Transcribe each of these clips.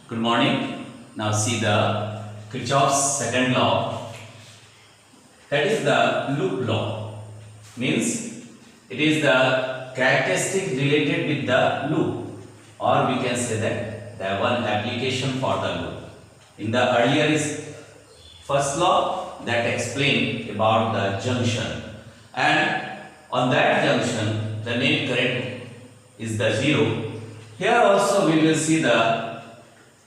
Good morning. Now see the Kirchhoff's second law. That is the loop law. Means it is the characteristic related with the loop, or we can say that the one application for the loop. In the earlier is first law that explained about the junction, and on that junction the net current is the zero. Here also we will see the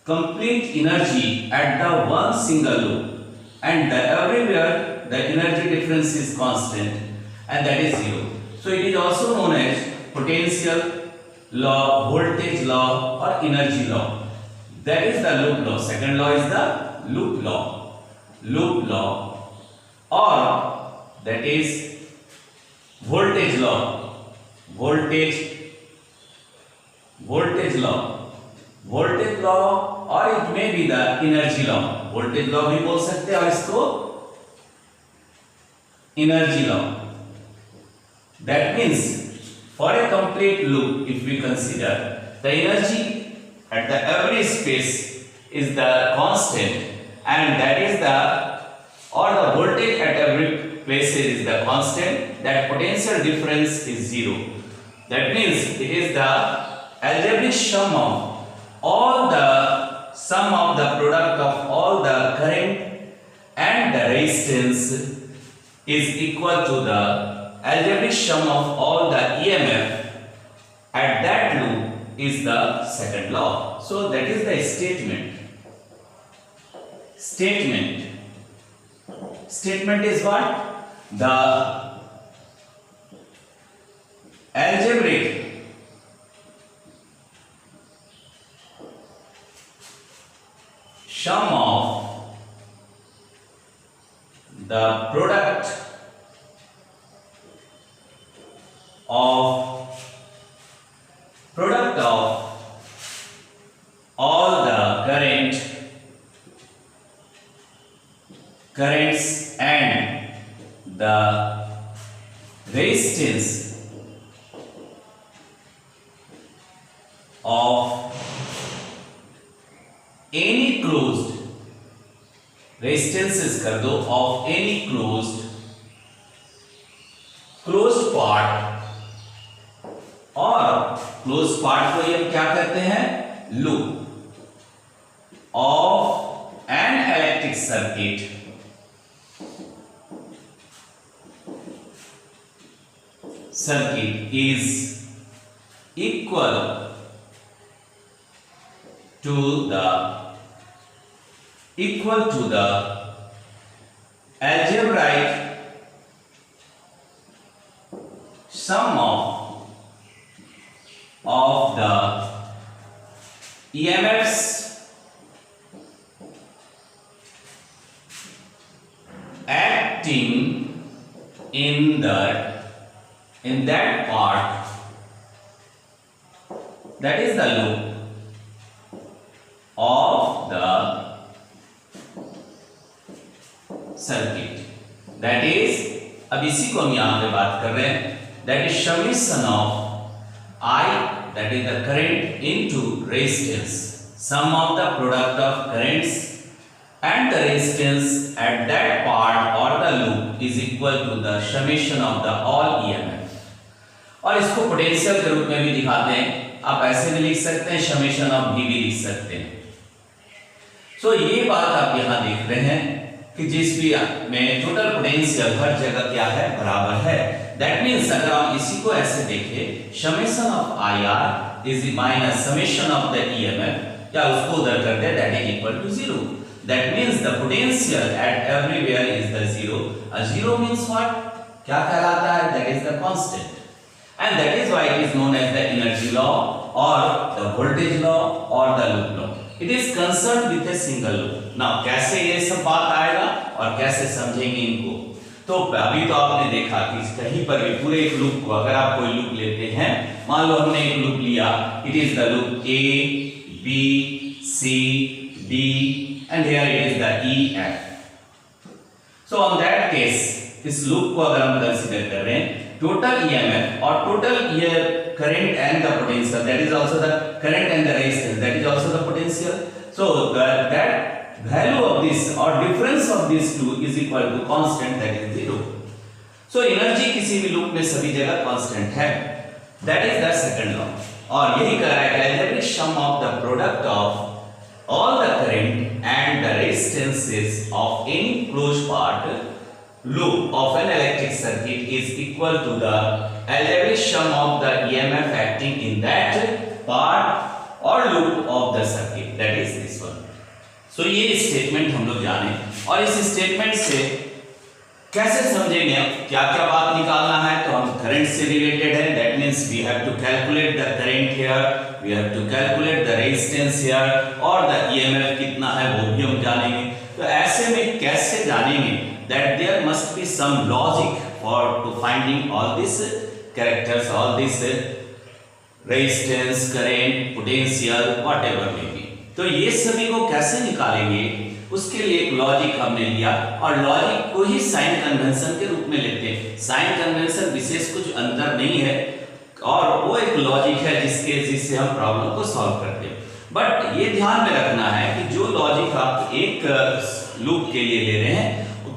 complete energy at the one single loop, and everywhere the energy difference is constant, and that is zero. So it is also known as potential law, voltage law, or energy law. That is the loop law. Second law is the loop law. Loop law, or that is voltage law. Voltage law. Voltage law, or it may be the energy law. Voltage law भी बोल सकते हैं और इसको energy law. That means for a complete loop, if we consider the energy at the every space is the constant, and that is the voltage at every place is the constant, that potential difference is zero. That means it is the algebraic sum of the product of all the current and the resistance is equal to the algebraic sum of all the EMF at that loop is the second law. So that is the statement. Statement is what? The algebraic sum of the product of all the currents and the resistance of any closed resistances कर दो of any closed part, और closed part को हम क्या कहते हैं? Loop of an electric circuit is equal to the algebraic sum of the EMFs acting in that part, that is the loop of the circuit. That is, अब इसी को हम यहाँ पे बात कर रहे हैं, that is summation of I, that is the current into resistance, sum of the product of currents and the resistance at that part or the loop is equal to the summation of the all EMF. और इसको potential के रूप में भी दिखाते हैं, आप ऐसे भी लिख सकते हैं, समेशन ऑफ V भी लिख सकते हैं. सो ये बात आप यहाँ देख रहे हैं कि जिस भी में टोटल पोटेंशियल हर जगह क्या है? बराबर है. दैट मीन्स अगर हम इसी को ऐसे देखें, summation of IR is minus summation of the EMF, या उसको उधर कर दे, that is equal to zero. That means the potential at everywhere is the zero. Zero means what? क्या कहलाता है? That is the constant. And that is why it is known as the energy law or the voltage law or the loop law. It is concerned with a single loop. Now कैसे ये सब बात आएगा और कैसे समझेंगे इनको? तो अभी तो आपने देखा कि कहीं पर भी पूरे एक लूप को अगर आप कोई लूप लेते हैं, मान लो हमने एक लूप लिया, it is the loop A, B, C, D and here it is the E, F. So on that case इस लूप को अगर हम कंसीडर कर रहे हैं total EMF or total current and the potential, that is also the current and the resistance, that is also the potential. So that value of this or difference of these two is equal to constant, that is 0. So energy किसी भी loop में सभी जगह constant है, that is the second law. और यही कह रहा है algebraic sum of the product of all the current and the resistances of any closed part loop of an electric circuit is equal to the algebraic sum of the EMF acting in that part or loop of the circuit, that is this one. So ये statement हम लोग जाने और इस statement से कैसे समझेंगे क्या क्या बात निकालना है। तो हम करंट से रिलेटेड है, that means we have to calculate the current here, we have to calculate the resistance here और द ईएमएफ कितना है वो भी हम जानेंगे। तो ऐसे में कैसे जानेंगे, that there must be some logic for to finding all this characters, all this resistance, current, potential, whatever may be. तो ये सभी को कैसे निकालेंगे उसके लिए एक लॉजिक हमने लिया और लॉजिक को ही साइन कन्वेंशन के रूप में लेते हैं। साइन कन्वेंशन विशेष कुछ अंतर नहीं है और वो एक लॉजिक है जिससे हम प्रॉब्लम को सॉल्व करते हैं। बट ये ध्यान में रखना है कि जो लॉजिक आप एक लूप के लिए ले रहे हैं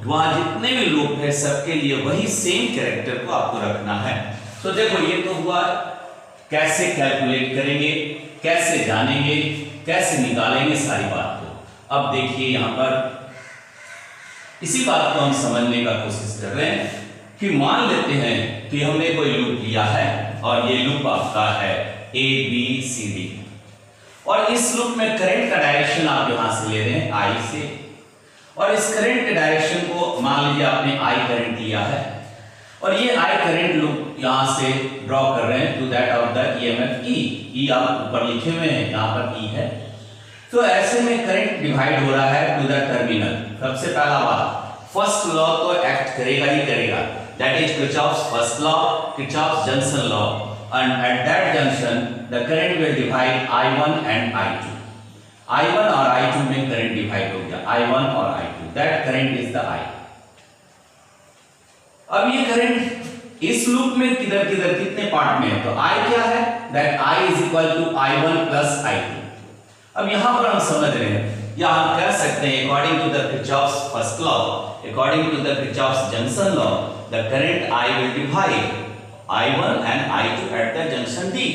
वहां जितने भी लूप है सबके लिए वही सेम कैरेक्टर को आपको रखना है। तो देखो ये तो हुआ कैसे कैलकुलेट करेंगे, कैसे जानेंगे, कैसे निकालेंगे सारी बात को। अब देखिए यहां पर इसी बात को हम समझने का कोशिश कर रहे हैं कि मान लेते हैं कि हमने कोई लूप लिया है और ये लूप आपका है ए बी सी डी और इस लूप में करंट का डायरेक्शन आप यहां से ले रहे हैं आई से और इस करंट के डायरेक्शन को मान लीजिए आपने आई करंट लिया है और ये आई करंट लूप यहां से ड्रॉ कर रहे हैं to that of the EMF E आप ऊपर लिखे हुए हैं, यहां पर ई है। तो ऐसे में करंट डिवाइड हो रहा है टू द टर्मिनल। सबसे पहला बात फर्स्ट लॉ तो एक्ट करेगा ही करेगा, that is Kirchhoff's first law, Kirchhoff's junction law, and at that junction the current will divide I1 and I2। I1 और I2 में करंट डिवाइड हो गया, I1 और I2, that current is the I। अब ये current इस loop में किधर किधर कितने पार्ट में है, तो I क्या है, that I is equal to I1 plus I2। अब यहां पर हम समझ रहे हैं या हम कह सकते हैं according to the Kirchhoff's first law, according to the Kirchhoff's junction law, the current I will divide I1 and I2 at the junction D।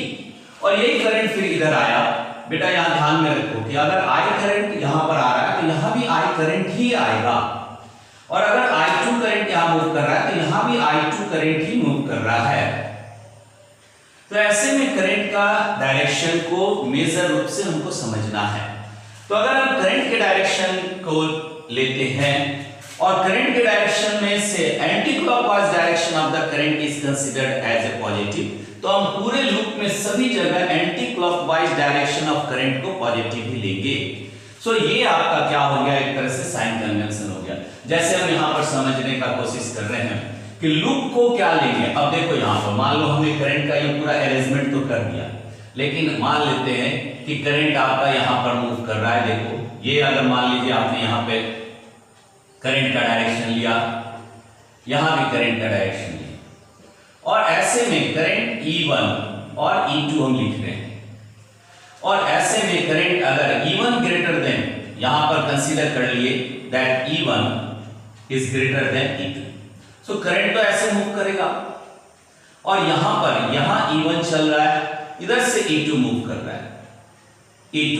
और यही करंट फिर इधर आया। बेटा यहां ध्यान में रखो कि अगर I करंट यहां पर आ रहा है तो यहां भी I करंट ही आएगा और अगर I2 करंट यहां मूव कर रहा है तो यहां भी I2 करंट ही मूव कर रहा है। तो ऐसे में करंट का डायरेक्शन को मेजर रूप से हमको समझना है। तो अगर हम करंट के डायरेक्शन को लेते हैं और करंट के डायरेक्शन में से anti clockwise direction of the current is considered as a positive, तो हम पूरे लूप में सभी जगह anti clockwise direction of current को पॉजिटिव ही लेंगे। सो ये आपका क्या हो गया, एक तरह से साइन कन्वेंशन हो गया। जैसे हम यहां पर समझने का कोशिश कर रहे हैं कि लूप को क्या लेंगे। अब देखो यहां पर मान लो हमने करंट का ये पूरा अरेंजमेंट तो कर दिया, लेकिन मान लेते हैं कि करंट आपका यहां पर मूव कर रहा है। देखो ये अगर मान लीजिए आपने यहां पे करंट का डायरेक्शन लिया, यहां भी करंट का डायरेक्शन लिया और ऐसे में करंट E1 और E2 हम लिख रहे हैं और ऐसे में करंट अगर E1 ग्रेटर देन, यहां पर कंसीडर कर लिए that E1 is greater than E2, so current तो ऐसे मूव करेगा और यहां पर यहां E1 चल रहा है, इधर से E2 मूव कर रहा है E2।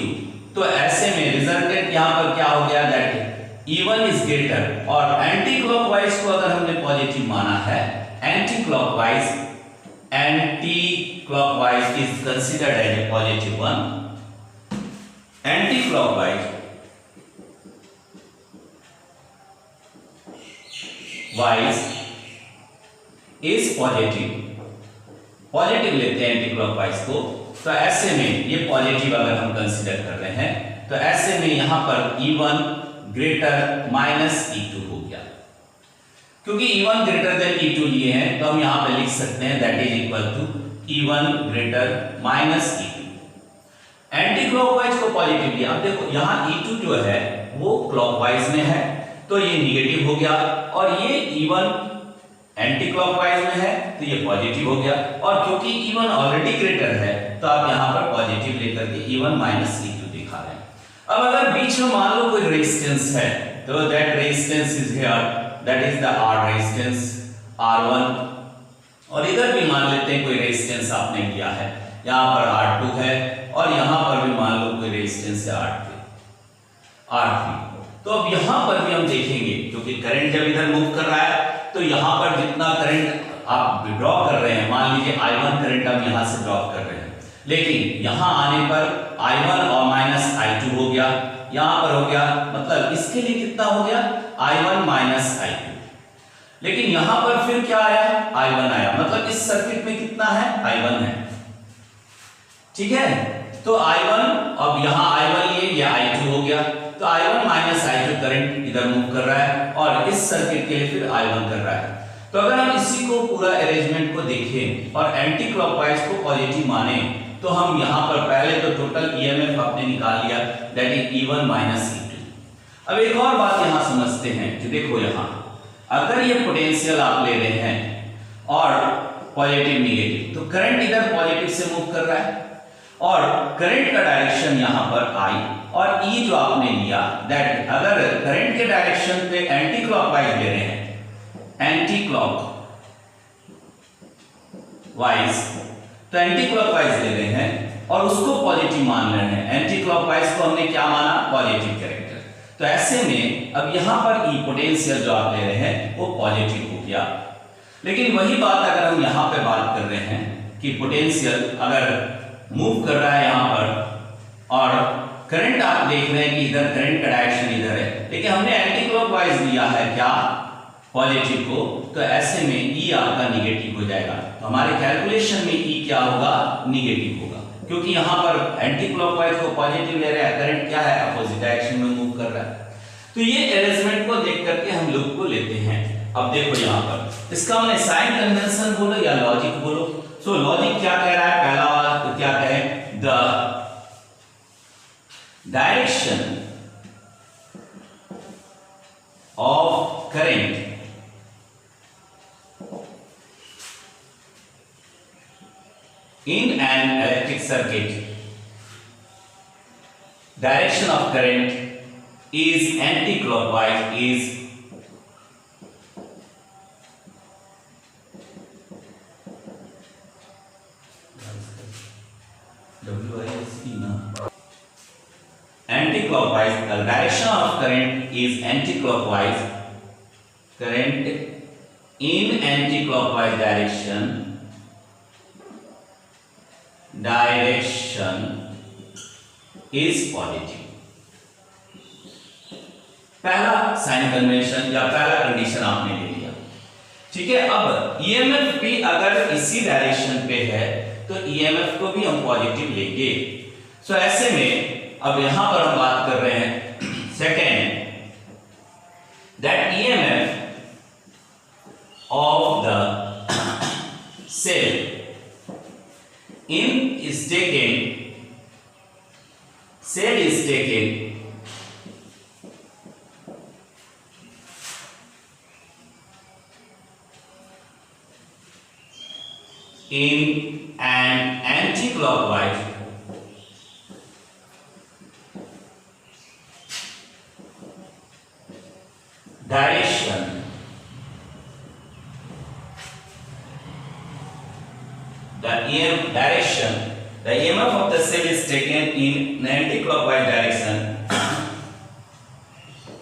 तो ऐसे में रिजल्टेंट यहां पर क्या हो गया, दैट E1 इज ग्रेटर और एंटी क्लॉकवाइज को अगर हमने पॉजिटिव माना है, anti clockwise is considered as a positive one, anti clockwise is positive लेते हैं एंटी क्लॉकवाइज को। तो ऐसे में ये पॉजिटिव अगर हम कंसीडर कर रहे हैं तो ऐसे में यहां पर E1 ग्रेटर माइनस E2 हो गया। क्योंकि E1 ग्रेटर देन E2 लिए हैं तो हम यहां पे लिख सकते हैं that is equal to E1 greater minus E2। Anti clockwise को पॉजिटिव लिया। अब देखो यहां E2 जो है वो क्लॉकवाइज में है तो ये निगेटिव हो गया और ये E1 एंटी क्लॉकवाइज में है तो ये पॉजिटिव हो गया, और क्योंकि E1 ऑलरेडी ग्रेटर है तो आप यहां पर पॉजिटिव लेकर के E1 माइनस E2 दिखा रहे हैं। अब अगर बीच में मान लो कोई रेजिस्टेंस है तो that resistance is here, that is the R resistance R1, और इधर भी मान लेते हैं कोई रेजिस्टेंस आपने लिया है, यहां पर R2 है और यहां पर भी मान लो कोई रेजिस्टेंस है R3। तो अब यहां पर भी हम देखेंगे क्योंकि करंट जब इधर मूव कर रहा है तो यहां पर जितना करंट आप ड्रॉ कर रहे हैं, मान लीजिए I1 करंट आप यहां से ड्रॉ कर रहे हैं, लेकिन यहां आने पर I1 और माइनस I2 हो गया, यहां पर हो गया, मतलब इसके लिए कितना हो गया I1 माइनस I2, लेकिन यहां पर फिर क्या आया I1 आया, मतलब इस सर्किट में कितना है I1 है, ठीक है। तो I1, अब यहां I1 लिए ये I2 हो गया, तो I1 माइनस I2 करंट इधर मूव कर रहा है और इस सर्किट के लिए फिर I1 कर रहा है। तो अगर हम इसी को पूरा अरेंजमेंट को देखें और एंटी क्लॉकवाइज को पॉजिटिव माने तो हम यहां पर पहले तो टोटल ईएमएफ आपने निकाल लिया, that is E1 minus E2। अब एक और बात यहां समझते हैं कि देखो यहां अगर ये पोटेंशियल आप ले रहे हैं और पॉजिटिव निगेटिव, तो करंट इधर पॉजिटिव से मूव कर रहा है और करंट का डायरेक्शन यहां पर I और E जो आपने लिया, दैट अगर करंट के डायरेक्शन पे एंटी क्लॉकवाइज ले रहे हैं, एंटी क्लॉकवाइज, तो एंटी क्लॉकवाइज ले रहे हैं और उसको पॉजिटिव मान रहे हैं, एंटी क्लॉकवाइज को हमने क्या माना पॉजिटिव कैरेक्टर, तो ऐसे में अब यहां पर E पोटेंशियल जो आप ले रहे हैं वो पॉजिटिव हो गया। लेकिन वही बात अगर हम यहां पे बात कर रहे हैं कि पोटेंशियल अगर मूव कर रहा है यहां पर और करंट आप देख रहे हैं कि इधर करंट का डायरेक्शन इधर है, लेकिन हमने एंटी क्लॉकवाइज लिया है क्या पॉजिटिव को, तो ऐसे में E आपका निगेटिव हो जाएगा। तो हमारे कैलकुलेशन में E क्या होगा निगेटिव होगा, क्योंकि यहां पर एंटी क्लॉकवाइज को पॉजिटिव ले रहा है, करंट क्या है अपोजिट डायरेक्शन में मूव कर रहा है। तो ये अरेंजमेंट को देख करके हम लूप को लेते हैं। अब देखो यहां पर इसका हमने साइन कन्वेंशन बोलो या लॉजिक बोलो, सो लॉजिक क्या कह रहा है, पहला वाला तो क्या कहे, the direction of current in an electric circuit, direction of current is anti-clockwise is anti-clockwise. The direction of current is anti-clockwise. Current in anti-clockwise direction is positive. पहला साइन कन्वेंशन या पहला कंडीशन आपने ले लिया, ठीक है। अब ईएमएफ भी अगर इसी डायरेक्शन पे है तो ईएमएफ को भी हम पॉजिटिव लेंगे। सो ऐसे में अब यहां पर हम बात कर रहे हैं second, that EMF of the cell is taken, cell is taken in an anti-clockwise direction. The EMF of the cell is taken in an anti-clockwise direction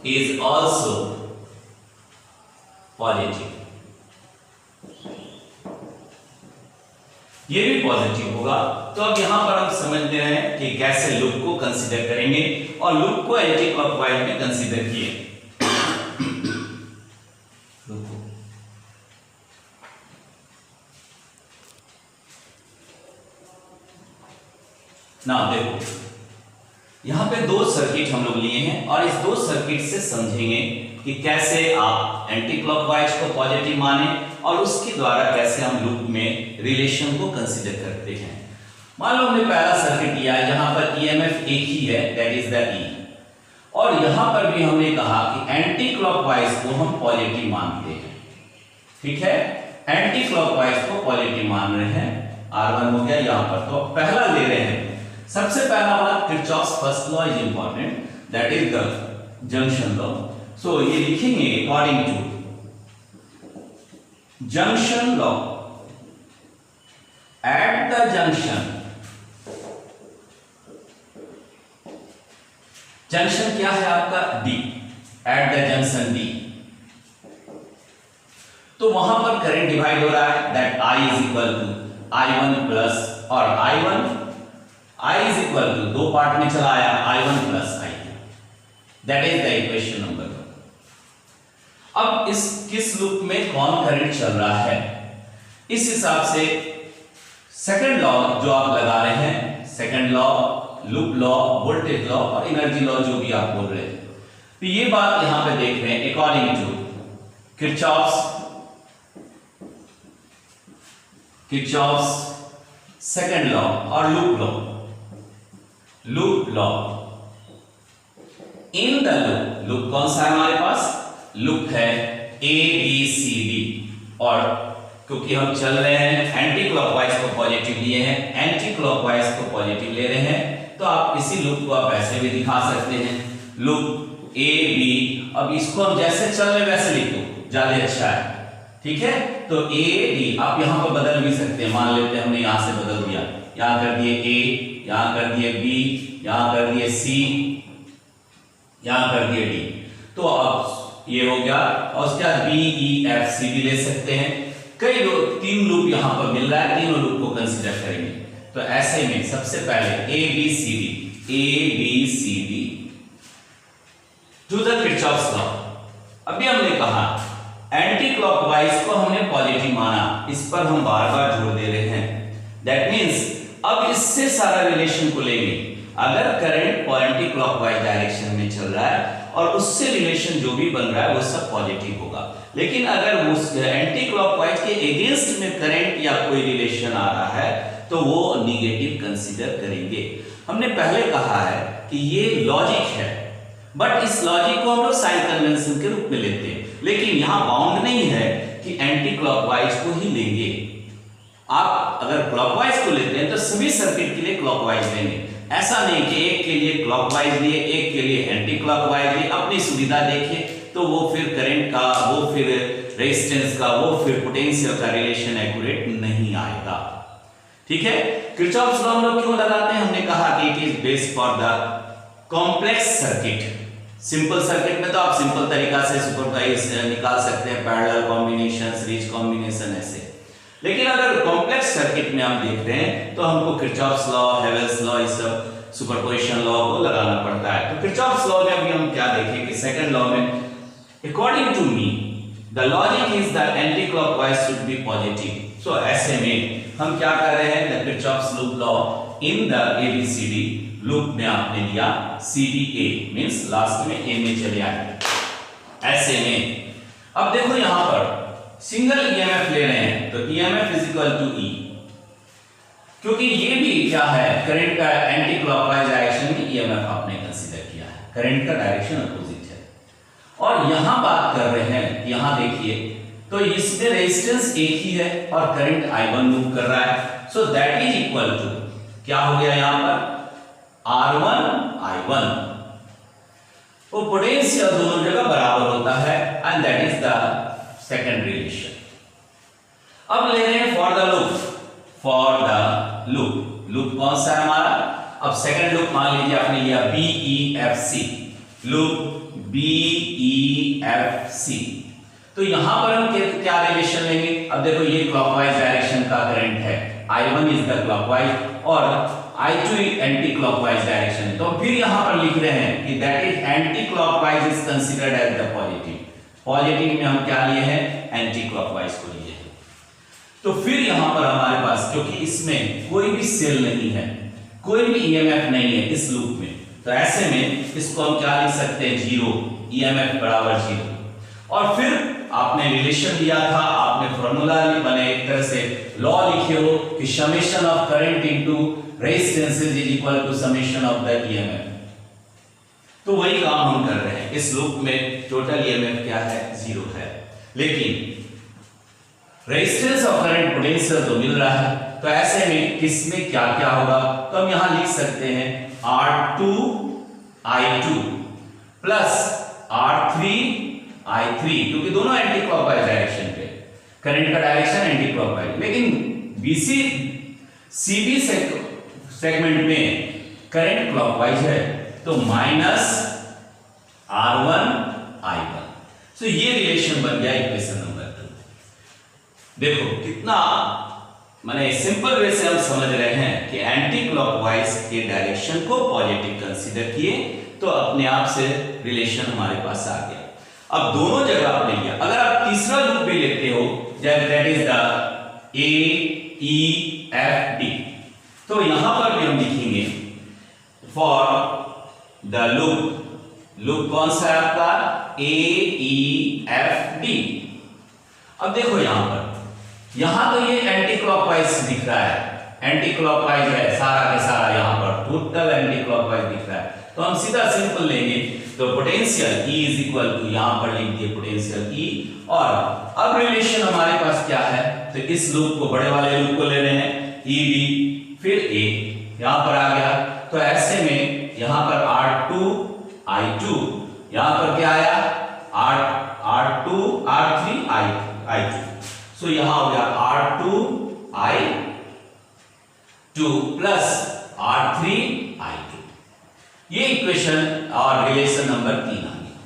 is also positive. ये भी पॉजिटिव होगा। तो अब यहां पर हम समझ रहे हैं कि कैसे लूप को कंसीडर करेंगे और लूप को एंटी क्लॉकवाइज में कंसीडर किए। ना देखो यहां पे दो सर्किट हम लोग लिए हैं और इस दो सर्किट से समझेंगे कि कैसे आप एंटी क्लॉकवाइज को पॉजिटिव माने और उसके द्वारा कैसे हम लूप में रिलेशन को कंसीडर करते हैं। मान लो हमने पहला सर्किट लिया है जहां पर ईएमएफ एक ही है, दैट इज द ई, और यहां पर भी हमने कहा कि एंटी क्लॉकवाइज को हम पॉजिटिव मानते हैं। ठीक है, एंटी क्लॉकवाइज को पॉजिटिव मान रहे हैं। R1 हो गया यहां पर। तो पहला ले रहे हैं, सबसे पहला वाला Kirchhoff's first law is important, that is the junction law. So ये लिखेंगे according to junction law, at the junction, junction क्या है आपका D, at the junction D, तो वहां पर करंट डिवाइड हो रहा है, that I is equal to I1 plus और I इज इक्वल टू दो पार्ट में चला आया I1 plus I2, that is the equation number 1। अब इस किस लूप में कौन करंट चल रहा है, इस हिसाब से सेकंड लॉ जो आप लगा रहे हैं, second law, loop law, voltage law और एनर्जी लॉ जो भी आप बोल रहे हैं, तो ये बात यहां पे देख रहे हैं according to Kirchhoff's second law और loop law in the loop कौन सा है हमारे पास, लूप है ABCD, और क्योंकि हम चल रहे हैं एंटी क्लॉकवाइज को पॉजिटिव लिए हैं, एंटी क्लॉकवाइज को पॉजिटिव ले रहे हैं, तो आप इसी लूप को आप ऐसे भी दिखा सकते हैं, लूप AB। अब इसको हम जैसे चल रहे वैसे लिख दो, ज्यादा अच्छा है, ठीक है। तो AD आप यहां पर बदल भी सकते हैं, मान लेते हैं हमने यहां से बदल दिया, यहां कर दिए A, यहां कर दिए B, यहां कर दिए C, यहां कर दिए D, तो अब ये हो गया। और उसके बाद BEFC भी ले सकते हैं, कई लोग, 3 लूप यहां पर मिल रहा है, तीनों लूप को कंसीडर करेंगे। तो ऐसे में सबसे पहले ABCD to the Kirchhoff's law. अभी हमने कहा एंटी क्लॉकवाइज को हमने पॉजिटिव माना, इस पर हम बार बार जोर दे रहे हैं, दैट मींस अब इससे सारा रिलेशन को लेंगे। अगर करंट एंटी क्लॉकवाइज डायरेक्शन में चल रहा है और उससे रिलेशन जो भी बन रहा है वो सब पॉजिटिव होगा, लेकिन अगर उस एंटी क्लॉकवाइज के अगेंस्ट में करंट या कोई रिलेशन आ रहा है तो वो निगेटिव कंसीडर करेंगे। हमने पहले कहा है कि ये लॉजिक है, बट इस लॉजिक को हम लोग साइन कन्वेंशन के रूप में लेते हैं, लेकिन यहां बाउंड नहीं है कि एंटी क्लॉकवाइज को ही लेंगे। आप अगर क्लॉकवाइज को लेते हैं तो सभी सर्किट के लिए क्लॉकवाइज लेंगे, ऐसा नहीं कि एक के लिए क्लॉकवाइज लिए, एक के लिए एंटी क्लॉकवाइज लिए, अपनी सुविधा देखिए, तो वो फिर करंट का, वो फिर रेजिस्टेंस का, वो फिर पोटेंशियल का रिलेशन एक्यूरेट नहीं आएगा, ठीक है। किरचॉफ्स लॉ हम लोग क्यों लगाते हैं, हमने कहा कि it is based for the complex circuit. Simple circuit में तो आप सिंपल तरीका से सुपरवाइज निकाल सकते हैं, पैरेलल कॉम्बिनेशन, सीरीज कॉम्बिनेशन ऐसे, लेकिन अगर कॉम्प्लेक्स सर्किट में आप देख रहे हैं तो हमको किरचॉफ्स लॉ, हेवेल्स लॉ, इस सब सुपरपोजिशन लॉ को लगाना पड़ता है। तो किरचॉफ्स लॉ में अभी हम क्या देखें कि सेकंड लॉ में according to me the logic is the anticlockwise should be positive. So ऐसे में हम क्या कर रहे हैं, the Kirchhoff's loop law in the ABCD loop में आपने लिया CDA, मींस लास्ट में A में चले आए। ऐसे में अब देखो यहां पर सिंगल EMF ले रहे हैं, तो EMF is equal to E, क्योंकि ये भी क्या है, करंट का एंटी क्लॉकवाइज डायरेक्शन में EMF आपने कंसीडर किया है, करंट का डायरेक्शन अपोजिट है। और यहां बात कर रहे हैं, यहां देखिए तो इसमें रेजिस्टेंस एक ही है और करंट I1 मूव कर रहा है, so that is equal to क्या हो गया यहां पर R1 I1, वो पोटेंशियल दोनों जगह बराबर होता है, and that is the second relation. अब ले रहे हैं फॉर द लूप कौन सा है हमारा, अब सेकंड लूप मान लीजिए आपने लिया BEFC, लूप BEFC, तो यहां पर हम क्या रिलेशन लेंगे, अब देखो ये क्लॉकवाइज डायरेक्शन का करंट है, I1 इज द क्लॉकवाइज और I2 एंटी क्लॉकवाइज डायरेक्शन, तो फिर यहां पर लिख रहे हैं कि that is anti clockwise is considered as the positive. Positive में हम क्या लिए हैं, एंटी क्लॉकवाइज को लिए हैं। तो फिर यहां पर हमारे पास, क्योंकि इसमें कोई भी सेल नहीं है, कोई भी EMF नहीं है इस लूप में, तो ऐसे में इसको हम क्या लिख सकते हैं, 0, EMF बराबर 0। और फिर आपने रिलेशन लिया था, आपने फॉर्मूला बने एक तरह से लॉ लिखे हो कि summation of current into resistance is equal to summation of the EMF, तो वही काम हम कर रहे हैं। इस लूप में टोटल EMF क्या है, 0 है, लेकिन रेजिस्टेंस और करंट पोटेंशियल तो मिल रहा है, तो ऐसे में किसमें क्या क्या होगा, तो हम यहां लिख सकते हैं R2I2 प्लस R3I3, क्योंकि दोनों एंटी क्लॉकवाइज डायरेक्शन पे, करंट का डायरेक्शन एंटी क्लॉकवाइज, लेकिन सीबी सेगमेंट में करंट क्लॉकवाइज है, तो माइनस R1I1। तो ये रिलेशन बन गया इक्वेशन नंबर 2। देखो कितना माने सिंपल वे से हम समझ रहे हैं कि एंटी क्लॉकवाइज के डायरेक्शन को पॉजिटिव कंसीडर किए तो अपने आप से रिलेशन हमारे पास आ गया। अब दोनों जगह आपने लिया, अगर आप तीसरा लूप भी लेते हो, दैट इज द AEFD, तो यहां पर भी हम लिखेंगे फॉर द लूप कौन सा है आपका, AEFD। अब देखो यहां तो ये एंटी क्लॉकवाइज दिख रहा है, एंटी क्लॉकवाइज है सारा के सारा, यहां पर टोटल एंटी क्लॉकवाइज दिख रहा है, तो हम सीधा सिंपल लेंगे, तो potential E is equal to, यहां पर लिख दिए पोटेंशियल E, और अब रिलेशन हमारे पास क्या है, तो इस लूप को, बड़े वाले लूप को ले रहे हैं, EB फिर A यहां पर आ गया, तो ऐसे में यहां पर R2I2, यहां पर क्या आया, R3I2, सो यहां हो गया R2I2 प्लस R3I2, ये इक्वेशन और रिलेशन नंबर 3 आ गया।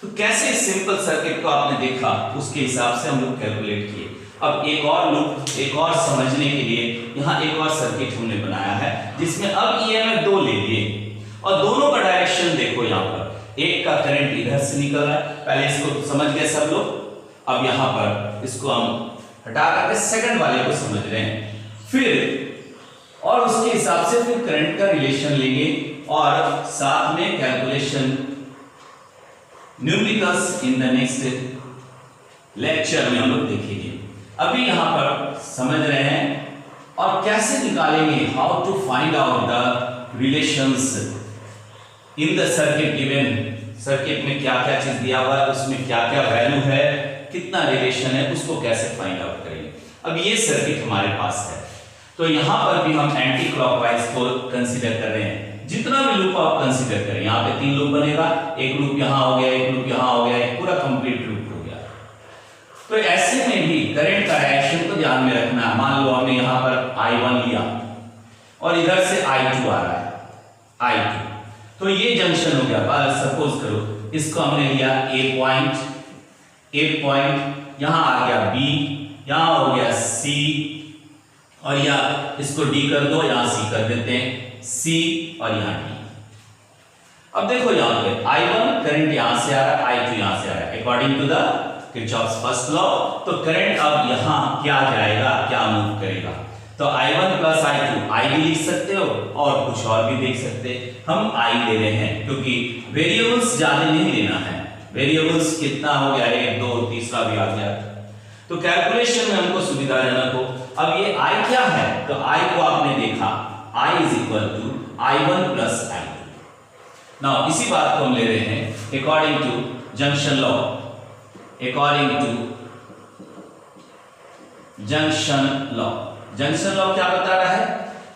तो कैसे सिंपल सर्किट को आपने देखा, उसके हिसाब से हम लोग कैलकुलेट किए। अब एक और लूप, एक और समझने के लिए यहां एक और सर्किट हमने बनाया है, जिसमें अब EMF 2 ले लिए, और दोनों का डायरेक्शन देखो, यहां पर एक का करंट इधर से निकल रहा है, पहले इसको समझ गए सब लोग, अब यहां पर इसको हम हटा करके सेकंड वाले को समझ रहे हैं, फिर और उसके हिसाब से फिर करंट का रिलेशन लेंगे, और साथ में calculation numericals in the next lecture में हम लोग देखेंगे। अभी यहां पर समझ रहे हैं और कैसे निकालेंगे, how to find out the relations in the circuit given, circuit में क्या क्या चीज दिया हुआ है, उसमें क्या क्या वैल्यू है, कितना रिलेशन है, उसको कैसे फाइंड आउट करेंगे। अब ये सर्किट हमारे पास है, तो यहां पर भी हम एंटी क्लॉकवाइज को कंसीडर कर रहे हैं, जितना भी लूप आप कंसीडर करें, यहां पे 3 लूप बनेगा, एक लूप यहां हो गया, एक लूप यहां हो गया, एक पूरा कंप्लीट लूप हो गया। तो ऐसे में भी करंट का डायरेक्शन को ध्यान में रखना है। मान लो हमने यहां पर I1 लिया और इधर से I2 आ रहा है, I2, तो ये जंक्शन हो गया, सपोज करो इसको हमने लिया A पॉइंट, यहां आ गया B, यहां हो गया C, और या इसको D कर दो, यहां C कर देते हैं, C और यहां D। अब देखो यहां पे I1 करंट यहां से आ रहा है, I2 यहां से आ रहा है, according to the Kirchhoff's first law, तो करंट अब यहां क्या जाएगा, क्या मूव करेगा, तो I1 प्लस I2, I भी लिख सकते हो और कुछ और भी देख सकते, हम I ले रहे हैं क्योंकि वेरिएबल्स ज्यादा नहीं लेना है, वेरिएबल्स कितना हो गया, 1 2 तीसरा भी आ गया, तो कैलकुलेशन में हमको सुविधाजनक हो। अब ये I क्या है, तो I को आपने देखा, I is equal to I1 plus I2। Now इसी बात को हम ले रहे हैं according to junction law, according to junction law, junction law क्या बता रहा है,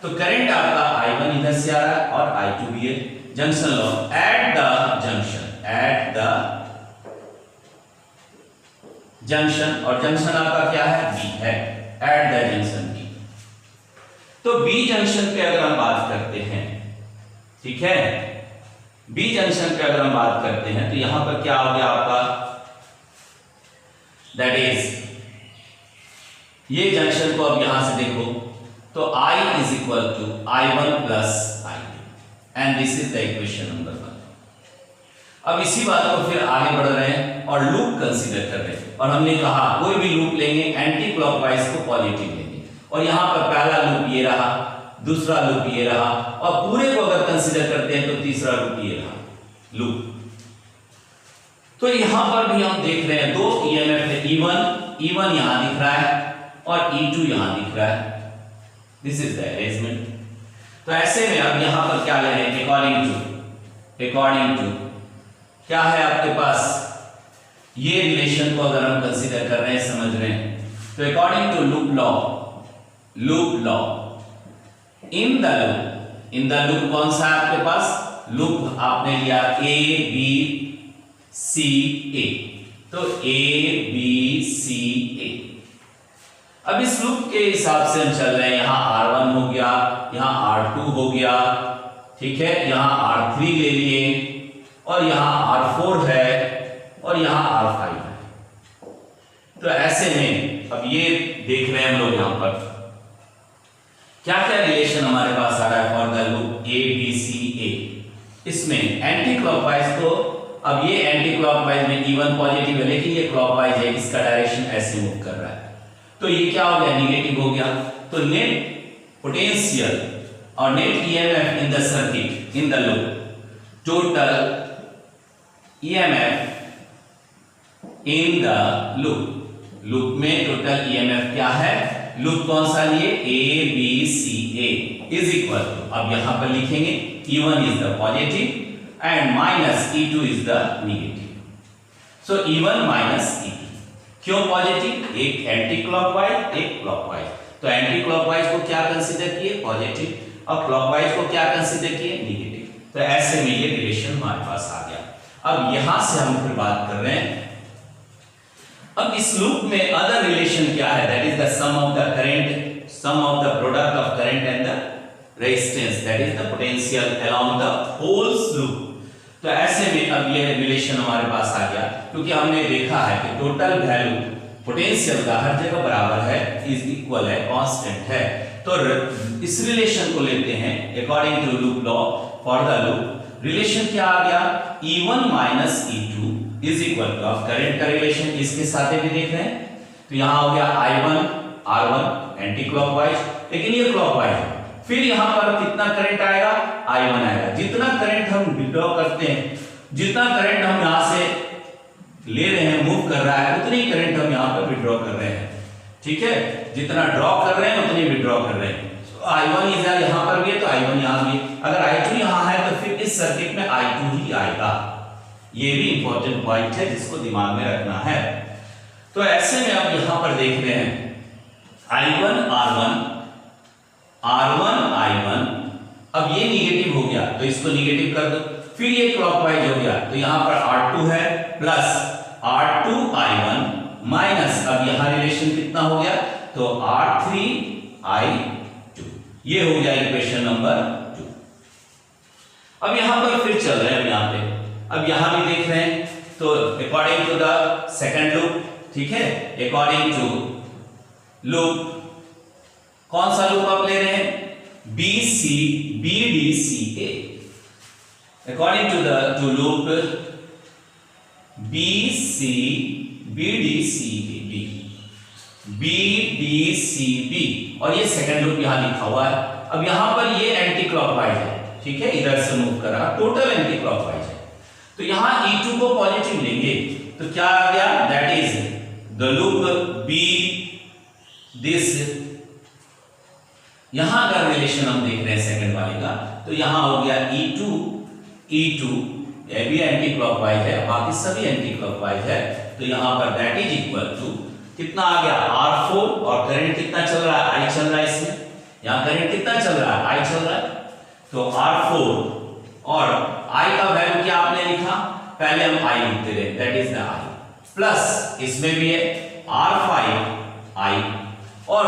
तो करंट आपका I1 इधर से आ रहा है और I2 भी है, junction law at the junction, eight the junction, और जंक्शन आपका क्या है, B है, एट द जंक्शन B। तो B जंक्शन पे अगर हम बात करते हैं, ठीक है, B जंक्शन पे अगर हम बात करते हैं तो यहां पर क्या हो गया आपका, दैट इज ये जंक्शन को अब यहां से देखो, तो I is equal to I1 plus I2, and this is the equation number 1। अब इसी बात को फिर आगे बढ़ रहे हैं और लूप कंसीडर कर रहे हैं, और हमने कहा कोई भी लूप लेंगे एंटी क्लॉकवाइज को पॉजिटिव लेंगे, और यहां पर पहला लूप ये रहा, दूसरा लूप ये रहा, और पूरे को अगर कंसीडर करते हैं तो तीसरा लूप ये रहा लूप। तो यहां पर भी हम देख रहे हैं दो EMF है, E1 यहां दिख रहा है और E2 यहां दिख रहा है, दिस इज द अरेंजमेंट। तो ऐसे में अब यहां पर क्या ले रहे हैं, अकॉर्डिंग टू क्या है आपके पास, ये रिलेशन को अगर हम कंसीडर कर रहे हैं, समझ रहे हैं, तो according to loop law in the loop कौन सा है आपके पास? लूप आपने लिया ए बी सी ए, तो ए बी सी ए। अब इस लूप के हिसाब से हम चल रहे हैं, यहां R1 हो गया, यहां R2 हो गया, ठीक है, यहां R3 ले लिए और यहां R4 है और यहां R5 है। तो ऐसे में अब ये देख रहे हैं हम लोग यहां पर क्या क्या रिलेशन हमारे पास आ रहा है for the loop A B C A. इसमें एंटी क्लॉकवाइज, तो अब ये एंटी क्लॉकवाइज में E1 पॉजिटिव है, लेकिन ये क्लॉकवाइज है, इसका डायरेक्शन ऐसे मूव कर रहा है, तो ये क्या हो गया? निगेटिव हो गया। तो नेट पोटेंशियल और net EMF in the circuit in the loop, total EMF in the loop में टोटल ईएमएफ क्या है? लूप कौन सा लिए? A B C A is equal to, अब यहां पर लिखेंगे E1 is the positive and minus E2 is the negative. So E1 minus E2, क्यों पॉजिटिव? एक एंटी क्लॉकवाइज एक क्लॉकवाइज, तो एंटी क्लॉकवाइज को क्या कंसीडर किए? पॉजिटिव, और क्लॉकवाइज को क्या कंसीडर किए? निगेटिव। तो ऐसे में ये रिलेशन हमारे पास आ गया। अब यहां से हम फिर बात कर रहे हैं, अब इस लूप में अदर रिलेशन क्या है? That is the sum of the current, sum of the product of current and the resistance, that is the potential along the whole loop. तो ऐसे में अब ये रिलेशन हमारे पास आ गया, क्योंकि हमने देखा है कि टोटल वैल्यू पोटेंशियल का हर जगह बराबर है, इज इक्वल है, कांस्टेंट है। तो इस रिलेशन को लेते हैं according to loop law for the loop. Relation क्या आ गया? E1 minus E2 is equal to, अब करंट का रिलेशन इसके साथ भी देख रहे हैं, तो यहां हो गया I1 R1 एंटी क्लॉकवाइज, लेकिन ये क्लॉकवाइज है। फिर यहां पर कितना करंट आएगा? I1 आएगा। जितना करंट हम विड्रॉ करते हैं, जितना करंट हम यहां से ले रहे हैं, मूव कर रहा है, उतनी करंट हम यहां पर विड्रॉ कर रहे हैं, ठीक है, जितना ड्रॉ कर रहे हैं उतनी विड्रॉ कर रहे हैं। I1 इज यहां पर भी है तो I1 यहां भी, अगर I2 यहां है तो फिर इस सर्किट में I2 ही आएगा। ये भी इंपॉर्टेंट पॉइंट है जिसको दिमाग में रखना है। तो ऐसे में आप यहां पर देख रहे हैं I1 R1 I1, अब ये निगेटिव हो गया तो इसको निगेटिव कर दो, फिर ये क्लॉकवाइज हो गया, तो यहां पर R2 है प्लस R2 I1 माइनस, अब यहां रिलेशन कितना हो गया? तो R3 I2, ये हो गया इक्वेशन नंबर 2। अब यहां पर फिर चल रहे हैं, यहां पे अब यहां भी देख रहे हैं, तो according to the second loop, ठीक है, अकॉर्डिंग टू लूप, कौन सा लूप आप ले रहे हैं? BDCA, according to the loop BDCB, और ये सेकंड लूप यहां लिखा हुआ है। अब यहां पर ये एंटी क्लॉकवाइज है, ठीक है, इधर से मूव कर रहा, टोटल एंटी क्लॉकवाइज है, तो यहां E2 को पॉजिटिव लेंगे तो क्या आ गया? That is the loop B this, यहां का रिलेशन हम देख रहे हैं सेकंड वाले का, तो यहां हो गया E2 ये भी एंटी क्लॉकवाइज है, बाकी सभी एंटी क्लॉकवाइज है, तो यहां पर दैट इज इक्वल टू कितना आ गया? R4, और करंट कितना चल रहा है? I चल रहा है इसमें, यहां करंट कितना चल रहा है? I चल रहा है, तो R4 और I का वैल्यू क्या आपने लिखा? पहले हम I लिखते रहे, that is the I, plus इसमें भी है R5 I, और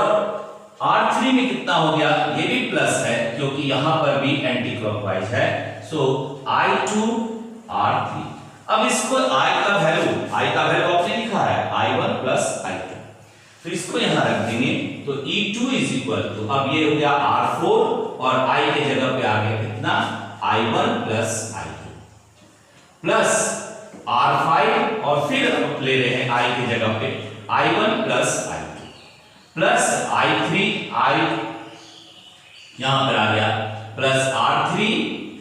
R3 में कितना हो गया? ये भी प्लस है क्योंकि यहां पर भी एंटी क्लॉकवाइज है, सो I2 R3। अब इसको I का वैल्यू आपने लिखा है I1 प्लस I2, तो इसको यहां रख देंगे, तो E2 इज इक्वल टू, अब ये हो गया R4 और I के जगह पे आ गया कितना? I1 plus I2 plus R5, और फिर ले रहे हैं I के जगह पे I1 plus I2 plus I3 यहां पर आ गया प्लस R3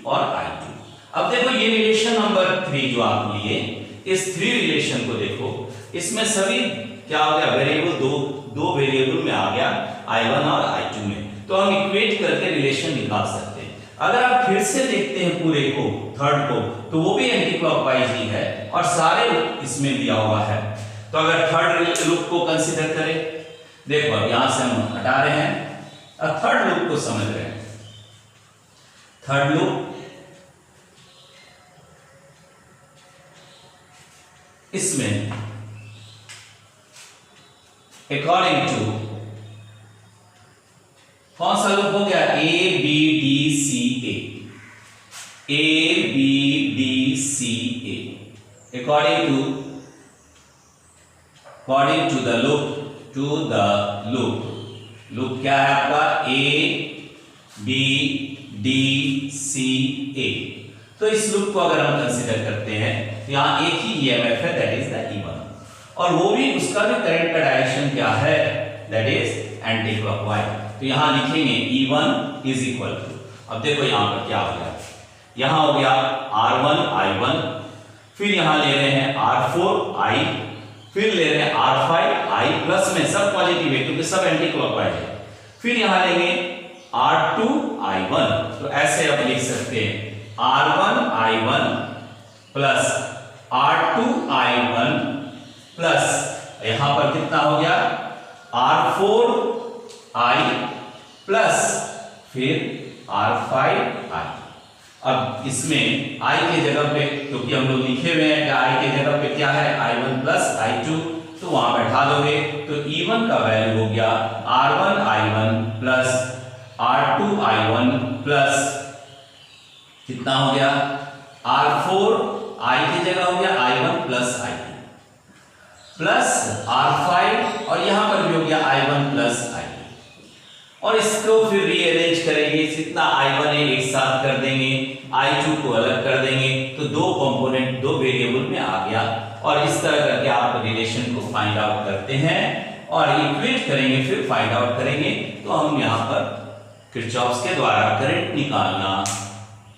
और I2। अब देखो ये रिलेशन नंबर 3 जो आप लिए, इस 3 रिलेशन को देखो, इसमें सभी क्या हो गया? वेरिएबल दो वेरिएबल में आ गया, I1 और I2 में, तो हम इक्वेट करके रिलेशन निकाल सकते हैं। अगर आप फिर से देखते हैं पूरे को, थर्ड को, तो वो भी एंटी क्लॉकवाइज ही है और सारे इसमें दिया हुआ है। तो अगर थर्ड लूप को कंसीडर करें देखो अब यहां से हम हटा रहे हैं, अब थर्ड लूप को समझ रहे हैं। थर्ड लूप, इसमें अकॉर्डिंग टू कौन सा लूप हो गया, A B D C A, A B D C A, according to the loop क्या है आपका, ए बी डी सी ए। तो इस लूप को अगर हम कंसीडर करते हैं तो यहां एक ही ईएमएफ है, दैट इज द E1, और वो भी उसका भी करंट का डायरेक्शन क्या है, दैट इज एंटी क्लॉकवाइज। तो यहां लिखेंगे E1 इज इक्वल टू, अब देखो यहां पर क्या हो गया, यहां हो गया R1 I1, फिर यहां ले रहे हैं R4 I, फिर ले रहे हैं R5 I, प्लस में सब पॉजिटिव है क्योंकि सब एंटी क्लॉकवाइज है, फिर यहां लेंगे R2 I1। तो ऐसे आप लिख सकते हैं R1 I1 plus R2 I1 plus यहां पर कितना हो गया R4 I प्लस फिर R5 I। अब इसमें I के जगह पे, क्योंकि हम लोग लिखे हुए हैं कि I के जगह पे क्या है I1 प्लस I2, तो वहां बैठा दोगे तो E1 का वैल्यू हो गया R1 I1 plus R2 I1 plus कितना हो गया R4 I की जगह हो गया I1 plus I2 plus R5, और यहां पर भी हो गया I1 प्लस I2, और इसको फिर रीअरेंज करेंगे, जितना I1 है एक साथ कर देंगे, I2 को अलग कर देंगे, तो दो कंपोनेंट दो वेरिएबल में आ गया। और इस तरह करके आप रिलेशन को फाइंड आउट करते हैं और इक्वेट करेंगे, फिर फाइंड आउट करेंगे। तो हम यहाँ पर किरचॉफ्स के द्वारा करंट निकालना,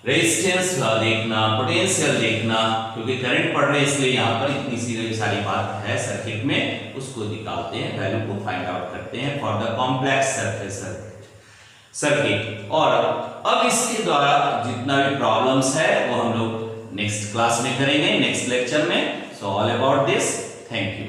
रेजिस्टेंस देखना, पोटेंशियल देखना, क्योंकि करंट पढ़ रहे इसलिए यहाँ पर इतनी सी सारी बात है सर्किट में, उसको निकालते हैं, वैल्यू को फाइंड आउट करते हैं फॉर द कॉम्प्लेक्स सर्किट। और अब इसके द्वारा जितना भी प्रॉब्लम्स है वो हम लोग नेक्स्ट क्लास में करेंगे, नेक्स्ट लेक्चर में। So all about this, thank you.